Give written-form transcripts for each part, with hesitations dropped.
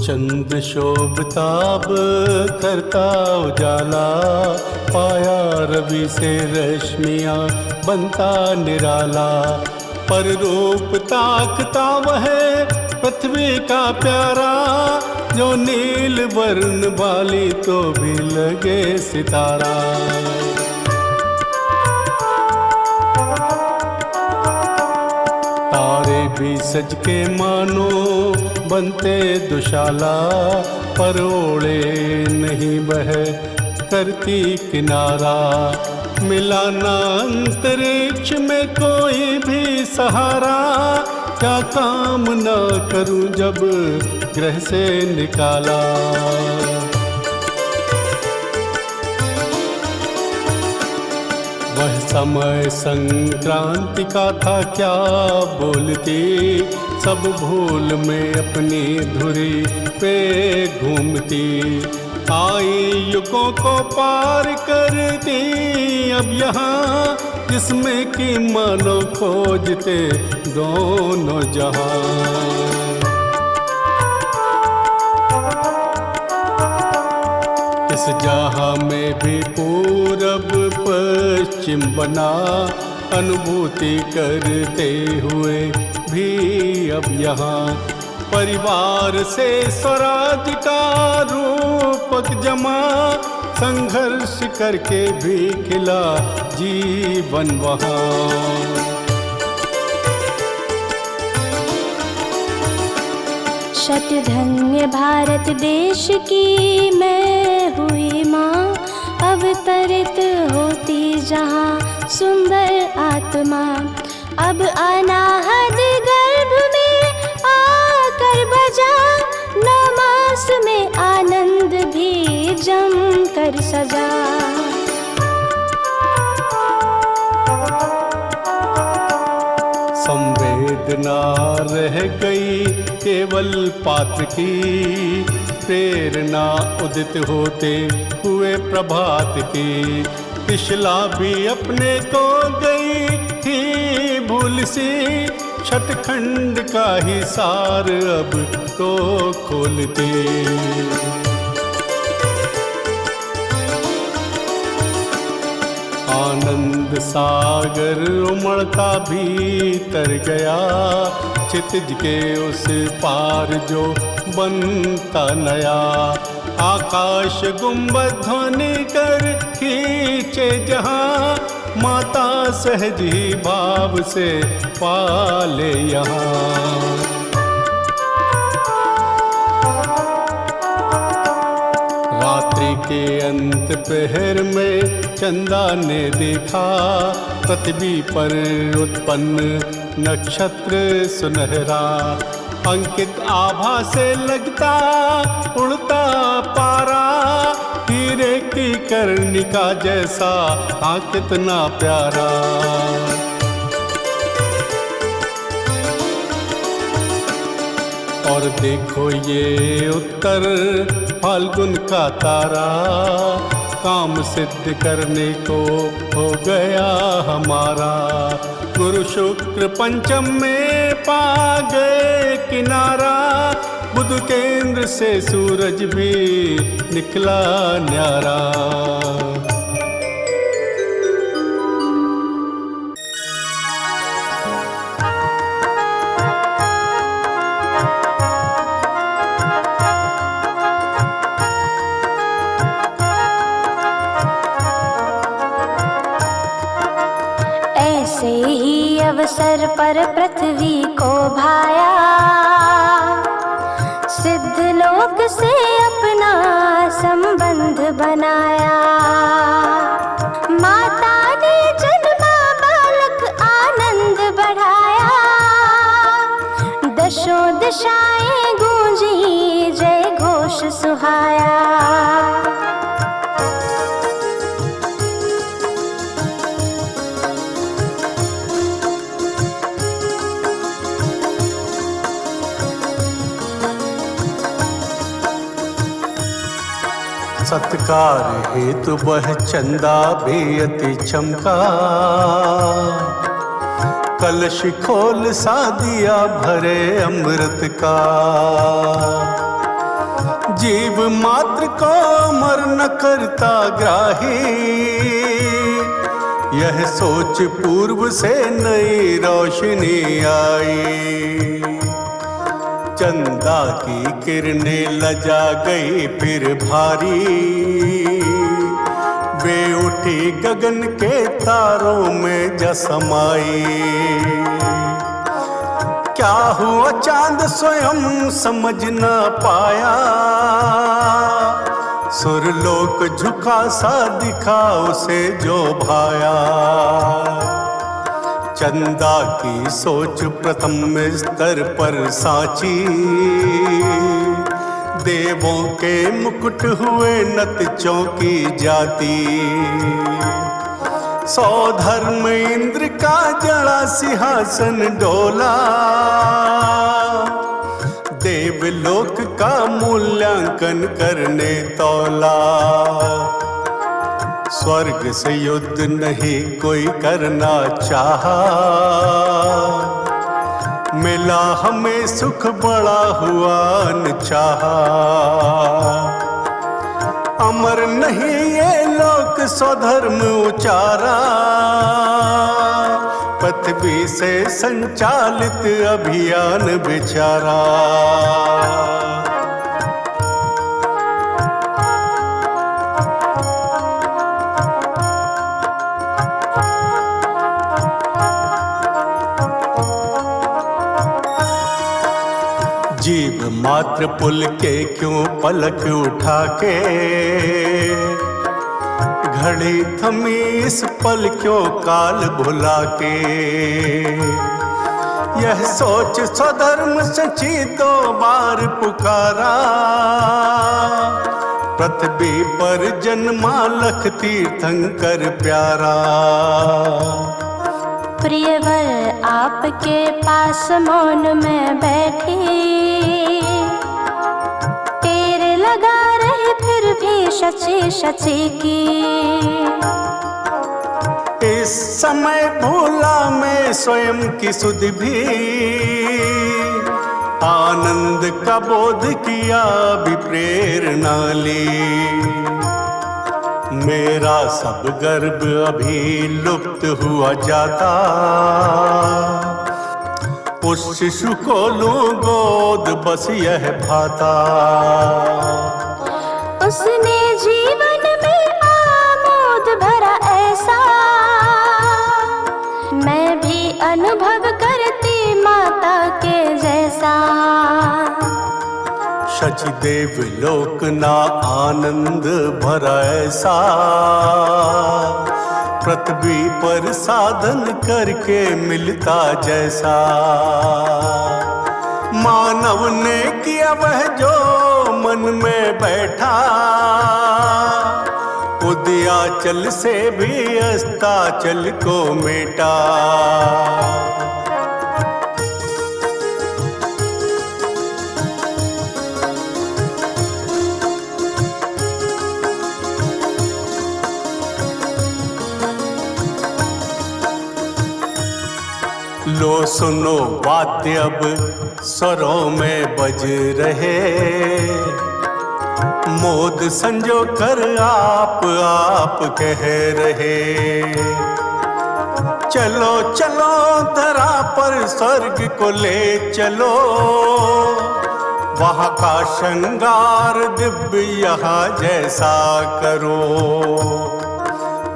चंद्र शोभताब करता उजाला, पाया रवि से रश्मियाँ बनता निराला। पर रूप ताकता वह पृथ्वी का प्यारा, जो नील वर्ण वाली तो भी लगे सितारा। तारे भी सज के मानो बनते दुशाला, पर ओढ़े नहीं वह करती किनारा। मिलाना अंतरिक्ष में कोई भी सहारा, क्या काम न करूं जब ग्रह से निकाला। वह समय संक्रांति का था क्या बोलती, सब भूल में अपनी धुरी पे घूमती। आई युगों को पार करती अब यहाँ, जिसमें कि मानो खोजते दोनों जहां। इस जहां में भी पूरब पश्चिम बना, अनुभूति करते हुए भी अब यहाँ। परिवार से स्वराज का रूपक जमा, संघर्ष करके भी खिला जीवन वहाँ। शतधन्य भारत देश की मैं हुई माँ, अवतरित होती जहाँ सुंदर आत्मा। अब अनाहद गर्भ में आकर बजा, 9 मास में आनंद भी जम कर सजा। संवेदना रह गई केवल पात्र की, प्रेरणा उदित होते हुए प्रभात की। पिछला भी अपने को गई थी भूल सी, शतखंड का ही सार अब तो खोलती। आनंद सागर उमड़ता भीतर गया, क्षितिज के उस पार जो बनता नया। आकाश गुंबद ध्वनि कर खींचे जहाँ, माता सहज ही भाव से पाले यहाँ। रात्रि के अंत पहर में चंदा ने देखा, पृथ्वी पर उत्पन्न नक्षत्र सुनहरा। अंकित आभा से लगता उड़ता पारा, हीरे की कर्णिका जैसा हाँ कितना प्यारा। और देखो ये उत्तर फाल्गुन का तारा, काम सिद्ध करने को हो गया हमारा। गुरु शुक्र पंचम में पा गए किनारा, बुध केंद्र से सूरज भी निकला न्यारा। ऐसे ही अवसर पर पृथ्वी को भाया, सिद्ध लोक से अपना संबंध बनाया। माता ने जन्मा बालक आनंद बढ़ाया, दशों दिशाएं गूंजी जय घोष सुहाया। सत्कार हेतु वह चंदा भी अति चमका, कलश खोल सा दिया भरे अमृत का। जीव मात्र को मर न करता ग्राही, यह सोच पूर्व से नई रोशनी आई। चंदा की किरणें लजा गई फिर भारी, वे उठी गगन के तारों में जा समाई। क्या हुआ चांद स्वयं समझ न पाया, सुरलोक झुका सा दिखा उसे जो भाया। चंदा की सोच प्रथम स्तर पर सांची, देवों के मुकुट हुए नतचों की जाति। सौधर्म इंद्र का जड़ा सिंहासन डोला, देवलोक का मूल्यांकन करने तौला। स्वर्ग से युद्ध नहीं कोई करना चाहा, मिला हमें सुख बड़ा हुआ अनचाहा। अमर नहीं ये लोक स्वधर्म उचारा, पृथ्वी से संचालित अभियान बिचारा। जीव मात्र पुल के क्यों पलक उठा के, घड़ी थमी इस पल क्यों काल भुला के। यह सोच स्वधर्म सची दो बार पुकारा, पृथ्वी पर जन्मा लख तीर्थंकर प्यारा। प्रियवर आपके पास मौन में बैठी, तेरे लगा रहे फिर भी शची शची की। इस समय भूला मैं स्वयं की सुध भी, आनंद का बोध किया भी प्रेरणा ली। मेरा सब गर्भ अभी लुप्त हुआ जाता, उस शिशु को लूं गोद बस यह भाता। उसने जीवन में आमोद भरा ऐसा, मैं भी अनुभव करती माता के जैसा। शचदेव लोक ना आनंद भरा ऐसा, पृथ्वी पर साधन करके मिलता जैसा। मानव ने किया वह जो मन में बैठा, उदयाचल से भी अस्ताचल को मेटा। लो सुनो वाद्य अब स्वरों में बज रहे, मोद संजो कर आप कह रहे। चलो चलो धरा पर स्वर्ग को ले चलो, वहाँ का श्रृंगार दिव्य यहाँ जैसा करो।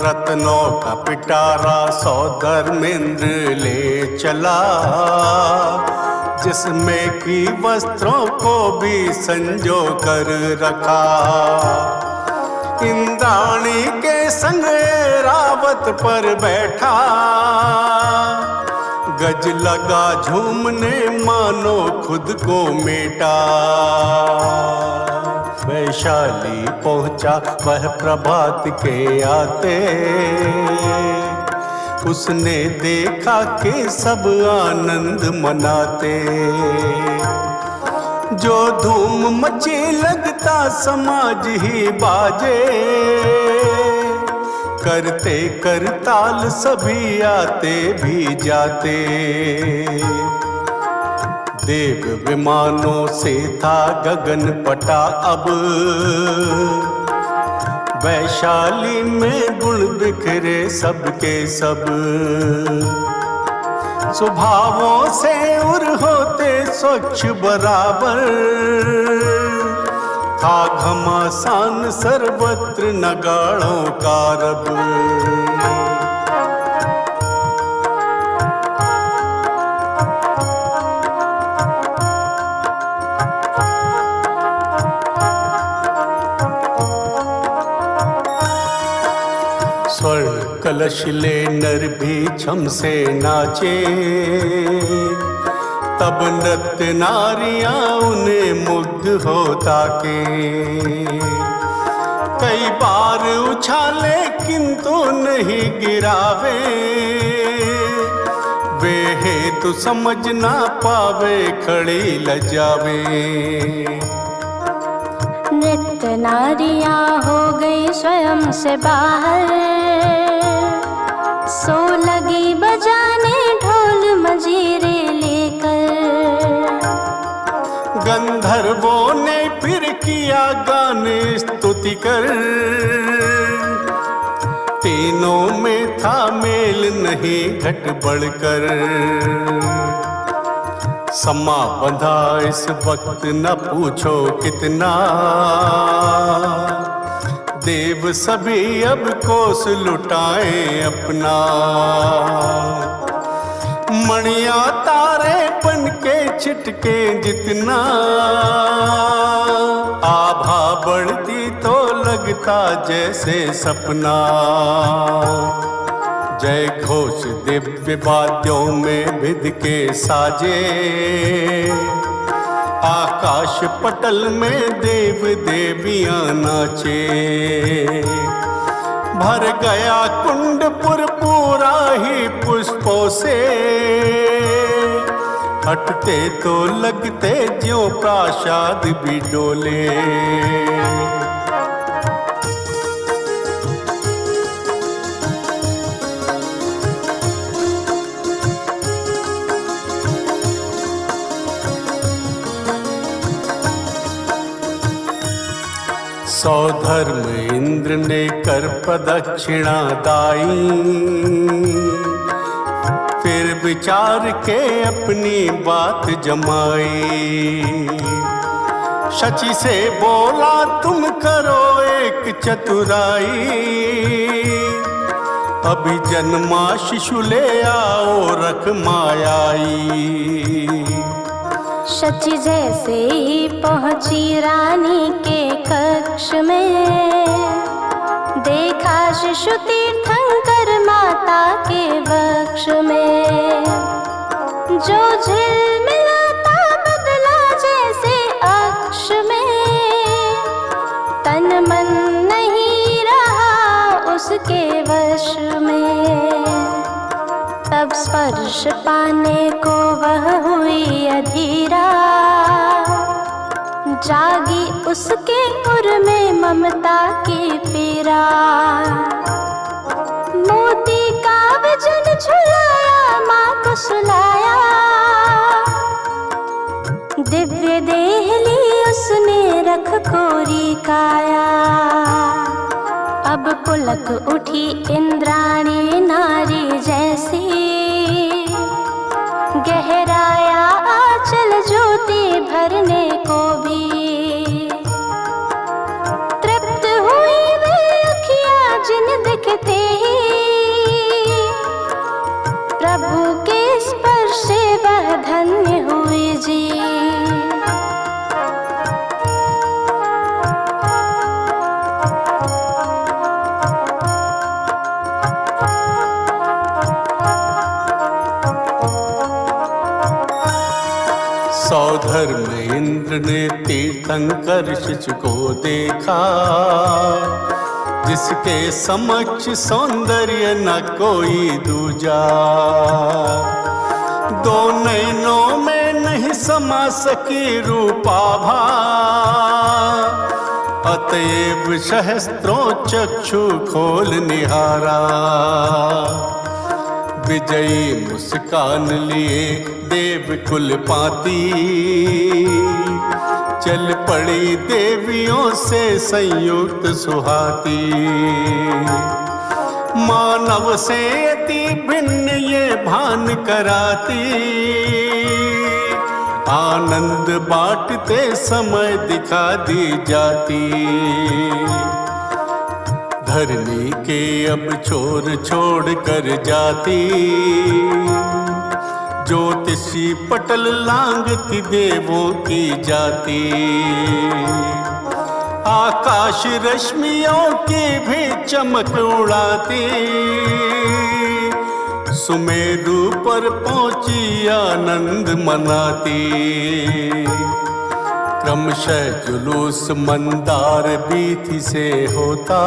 रत्नों का पिटारा सौधर्मेंद्र ले चला, जिसमें की वस्त्रों को भी संजो कर रखा। इंद्राणी के संग रावत पर बैठा, गज लगा झूमने मानो खुद को मेटा। वैशाली पहुंचा वह प्रभात के आते, उसने देखा कि सब आनंद मनाते। जो धूम मची लगता समाज ही बाजे, करते करताल सभी आते भी जाते। देव विमानों से था गगन पटा अब, वैशाली में गुण बिखरे सबके सब। स्वभावों से उर होते स्वच्छ बराबर, था घमासान सर्वत्र नगाड़ों का रब। स्वर्ण कलश ले नर भी छम से नाचे, तब नृत्य नारियां उन्हें मुग्ध होता के। कई बार उछाले किंतु नहीं गिरावे, वे हेतु समझ ना पावे खड़ी लजावे। नृत्य नारियां हो गई स्वयं से बाहर, सो लगी बजाने ढोल मजीरे लेकर। गंधर्वों ने फिर किया गाने स्तुति कर, तीनों में था मेल नहीं घट बढ़कर। समा बंधा इस वक्त न पूछो कितना, देव सभी अब कोस लुटाए अपना। मणियां तारे बन के छिटके जितना, आभा बढ़ती तो लगता जैसे सपना। जय घोष दिव्य वाद्यों में भिद के साजे, आकाश पटल में देव देवियां नाचे। भर गया कुंडपुर पूरा ही पुष्पों से, हटते तो लगते ज्यों प्रासाद भी डोले। सौधर्म इंद्र ने कर प्रदक्षिणा दाई, फिर विचार के अपनी बात जमाई। शची से बोला तुम करो एक चतुराई, अभी जन्मा शिशु ले आओ रख मायाई। शची जैसे ही पहुंची रानी के कक्ष में, देखा शिशु तीर्थंकर माता के वक्ष में। जो झिलमिलाता बदला जैसे अक्ष में, तन मन नहीं रहा उसके वश में। तब स्पर्श पाने को वह हुई अधीरा, जागी उसके उर में ममता की पीरा। मोती का वजन झुलाया माँ को सुलाया, दिव्य देह ली उसने रख कोरी काया। अब पुलक उठी इंद्राणी नारी जैसी, गहराया आंचल ज्योति भरने को भी। तृप्त हुई वे अखियां जिन दिखते ही, प्रभु के स्पर्श से वह धन्य हुई जी। सौधर्म इंद्र ने तीर्थंकर शिशु को देखा, जिसके समक्ष सौंदर्य न कोई दूजा। दो नैनों में नहीं समा सकी रूपाभा, अतएव सहस्त्रों चक्षु खोल निहारा। विजयी मुस्कान लिए देव कुल पाती, चल पड़ी देवियों से संयुक्त सुहाती। मानव से अति भिन्न ये भान कराती, आनंद बांटते समय दिखा दी जाती। धरनी के अब छोर छोड़ कर जाती, ज्योतिषी पटल लांगती देवों की जाती। आकाश रश्मियों की भी चमक उड़ाती, सुमेरु पर पहुंची आनंद मनाती। क्रमशः जुलूस मंदार बीथी से होता,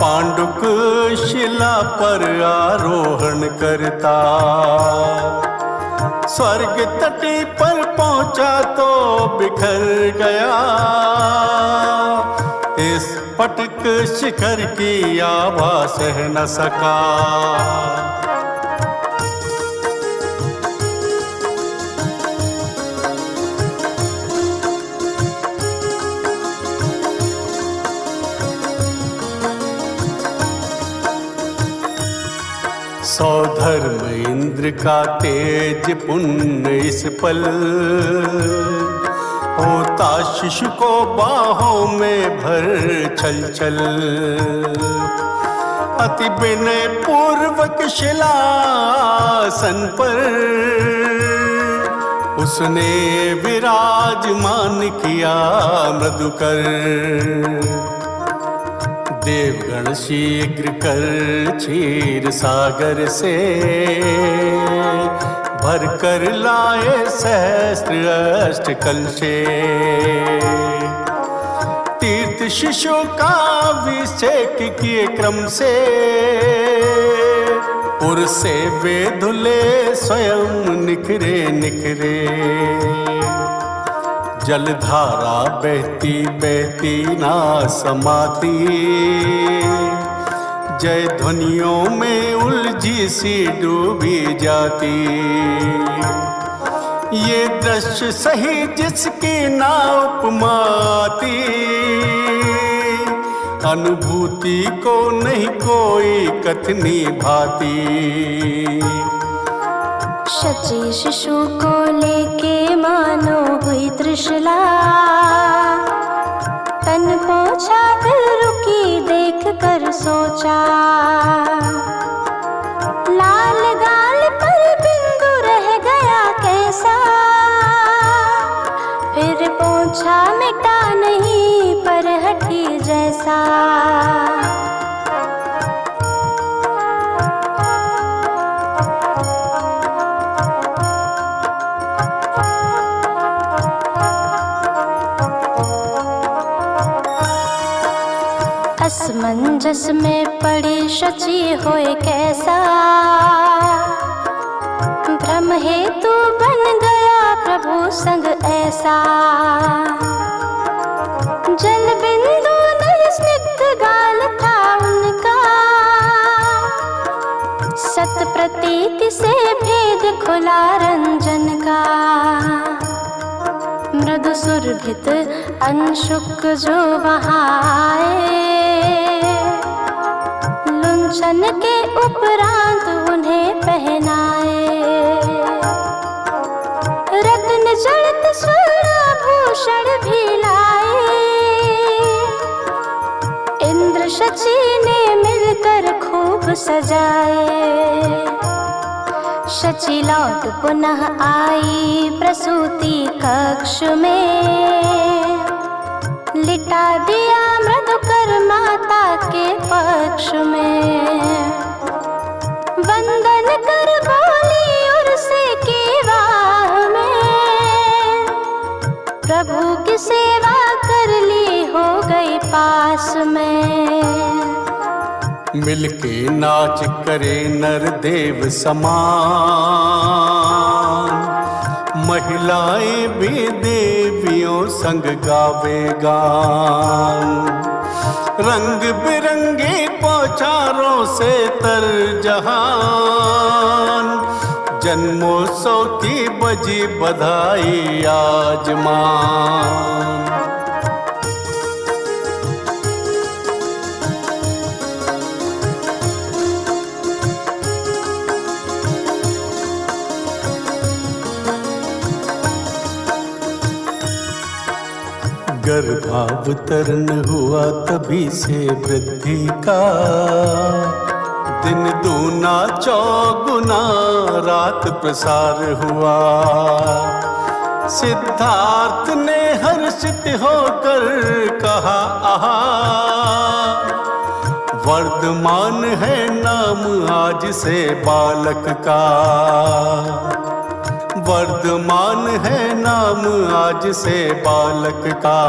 पांडुक शिला पर आरोहण करता। स्वर्ग तटी पर पहुंचा तो बिखर गया, इस पटक शिखर की आभा सह न सका। सौधर्म इंद्र का तेज पुण्य इस पल, होता शिशु को बाहों में भर छल छल। अति विनय पूर्वक शिलासन पर उसने विराजमान किया मृदुकर। देवगण शीघ्र कर क्षीर सागर से भर कर लाए सहस्त्र अष्ट कलशे। तीर्थ शिशु का अभिषेक किए क्रम से, उर से वे धुले स्वयं निखरे निखरे। जलधारा बहती बहती ना समाती, जय ध्वनियों में उलझी सी डूबी जाती। ये दृश्य सही जिसकी ना उपमाती, अनुभूति को नहीं कोई कथनी भाती। शची शिशु को लेके मानो हुई त्रिशला, तन पहुँचा फिर रुकी देख कर सोचा। लाल गाल पर बिंदु रह गया कैसा, फिर पहुँचा मिटा नहीं पर हठी जैसा। असमंजस में पड़ी शची होए कैसा, भ्रम हेतु बन गया प्रभु संग ऐसा। जल बिंदु नहीं स्निग्ध गाल था उनका, सत प्रतीति से भेद खुला रंजन का। मृदु सुरभित अंशुक जो वहाँ आए, लुंचन के उपरांत उन्हें पहनाए। रत्न जड़ित स्वर्णाभूषण भी लाए, इंद्र शची ने मिलकर खूब सजाए। शची लौट पुनः आई प्रसूति कक्ष में, लिटा दिया मृदुकर माता के पक्ष में। वंदन कर बोली उर्से की वाह में, प्रभु की सेवा कर ली हो गई पास में। मिलके नाच करे नर देव समान, महिलाएं भी देवियों संग गावे गान। रंग बिरंगी पौछारों से तर जहान, जन्मोत्सव की बजी बधाई आज मान। गर्भावतरण हुआ तभी से वृद्धि का, दिन दूना चौगुना रात प्रसार हुआ। सिद्धार्थ ने हर्षित होकर कहा आहा, वर्धमान है नाम आज से बालक का। वर्धमान है नाम आज से बालक का।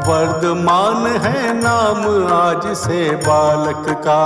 वर्धमान है नाम आज से बालक का।